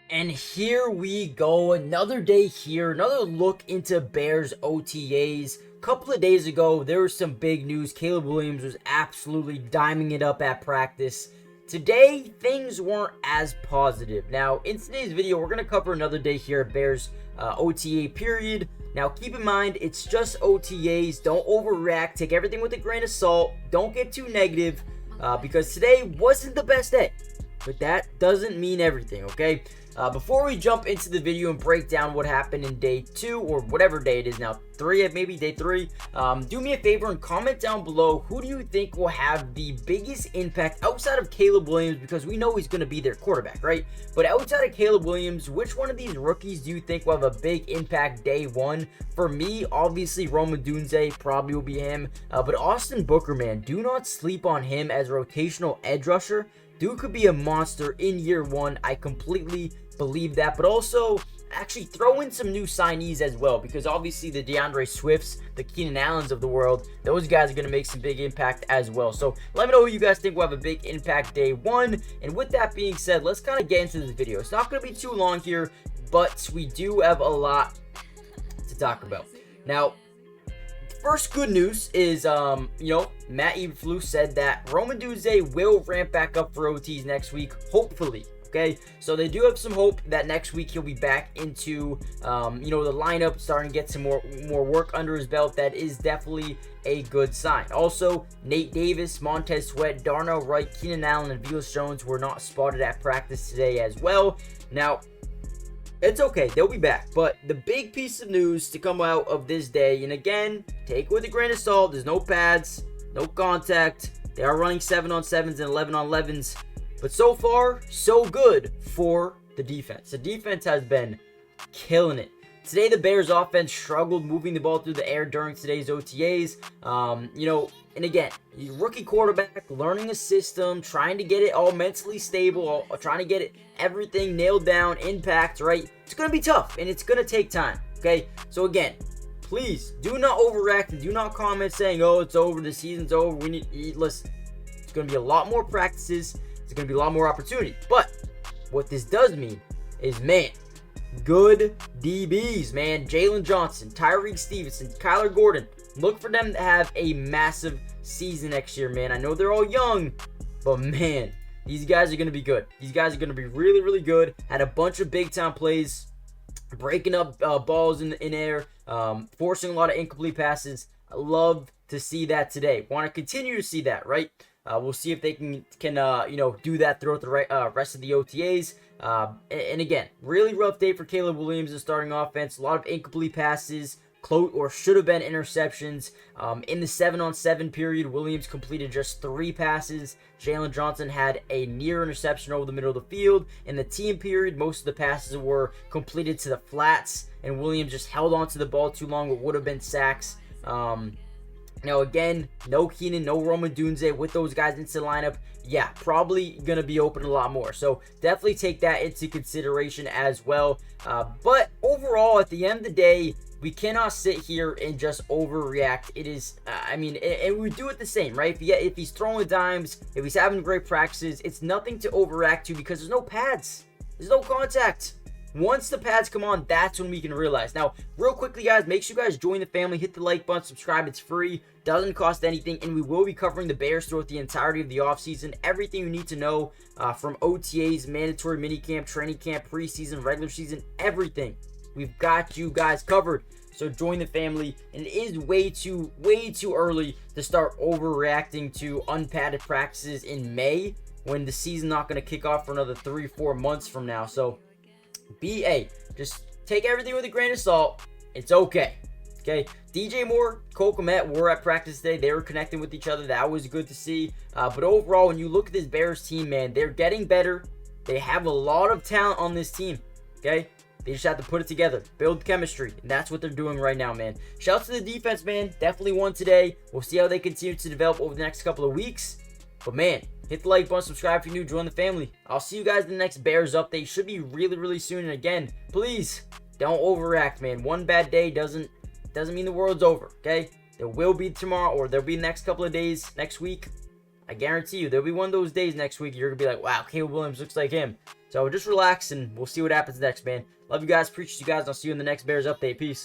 And here we go, another day here, another look into Bears OTAs. A couple of days ago, there was some big news. Caleb Williams was absolutely diming it up at practice. Today, things weren't as positive. Now, in today's video, we're going to cover another day here at Bears OTA period. Now, keep in mind, it's just OTAs. Don't overreact. Take everything with a grain of salt. Don't get too negative because today wasn't the best day. But that doesn't mean everything, okay? Before we jump into the video and break down what happened in day 2 or whatever day it is now, 3, maybe day 3, do me a favor and comment down below who do you think will have the biggest impact outside of Caleb Williams, because we know he's going to be their quarterback, right? But outside of Caleb Williams, which one of these rookies do you think will have a big impact day 1? For me, obviously Rome Odunze probably will be him, but Austin Booker, man, do not sleep on him as a rotational edge rusher. Dude could be a monster in year 1. I completely believe that. But also, actually throw in some new signees as well, because obviously the DeAndre Swifts, the Keenan Allens of the world, those guys are going to make some big impact as well. So let me know who you guys think will have a big impact day 1. And with that being said, let's kind of get into this video. It's not going to be too long here, but we do have a lot to talk about. Now, first good news is, Matt Eberflus said that Rome Odunze will ramp back up for OTs next week, hopefully. Okay, so they do have some hope that next week he'll be back into, the lineup, starting to get some more work under his belt. That is definitely a good sign. Also, Nate Davis, Montez Sweat, Darnell Wright, Keenan Allen, and Velus Jones were not spotted at practice today as well. Now, it's okay, they'll be back. But the big piece of news to come out of this day, and again, take it with a grain of salt, there's no pads, no contact. They are running 7-on-7s and 11-on-11s. But so far, so good for the defense. The defense has been killing it. Today, the Bears offense struggled moving the ball through the air during today's OTAs. And again, rookie quarterback, learning a system, trying to get it all mentally stable, trying to get it everything nailed down, impact, right? It's going to be tough, and it's going to take time, okay? So again, please do not overreact and do not comment saying, oh, it's over, the season's over, we need, listen, it's going to be a lot more practices, it's going to be a lot more opportunity. But what this does mean is, man, good DBs, man. Jalen Johnson, Tyreek Stevenson, Kyler Gordon. Look for them to have a massive season next year, man. I know they're all young, but man, these guys are going to be good. These guys are going to be really, really good. Had a bunch of big-time plays, breaking up balls in air, forcing a lot of incomplete passes. I love to see that today. Want to continue to see that, right? We'll see if they can do that throughout the rest of the OTAs. And again, really rough day for Caleb Williams, the starting offense. A lot of incomplete passes, or should have been interceptions. In the 7-on-7 period, Williams completed just 3 passes. Jalen Johnson had a near interception over the middle of the field. In the team period, most of the passes were completed to the flats, and Williams just held onto the ball too long, what would have been sacks. Now, again, no Keenan, no Rome Odunze with those guys into the lineup. Yeah, probably going to be open a lot more. So definitely take that into consideration as well. But overall, at the end of the day, we cannot sit here and just overreact. It is, and we do it the same, right? If he's throwing dimes, if he's having great practices, it's nothing to overreact to because there's no pads. There's no contact. Once the pads come on, that's when we can realize. Now, real quickly, guys, make sure you guys join the family. Hit the like button, subscribe. It's free. Doesn't cost anything. And we will be covering the Bears throughout the entirety of the offseason. Everything you need to know from OTAs, mandatory minicamp, training camp, preseason, regular season, everything. We've got you guys covered. So join the family. And it is way too early to start overreacting to unpadded practices in May when the season's not going to kick off for another 3-4 months from now. So just take everything with a grain of salt. It's okay. Okay. DJ Moore, Cole Kmet were at practice today. They were connecting with each other. That was good to see. But overall, when you look at this Bears team, man, they're getting better. They have a lot of talent on this team. Okay. They just have to put it together, build chemistry, and that's what they're doing right now, man. Shouts to the defense, man. Definitely won today. We'll see how they continue to develop over the next couple of weeks. But man, hit the like button, subscribe if you're new, join the family. I'll see you guys in the next Bears update. Should be really, really soon. And again, please don't overreact, man. One bad day doesn't mean the world's over, okay? There will be tomorrow, or there'll be the next couple of days next week. I guarantee you, there'll be one of those days next week you're going to be like, wow, Caleb Williams looks like him. It's So just relax, and we'll see what happens next, man. Love you guys. Appreciate you guys. I'll see you in the next Bears update. Peace.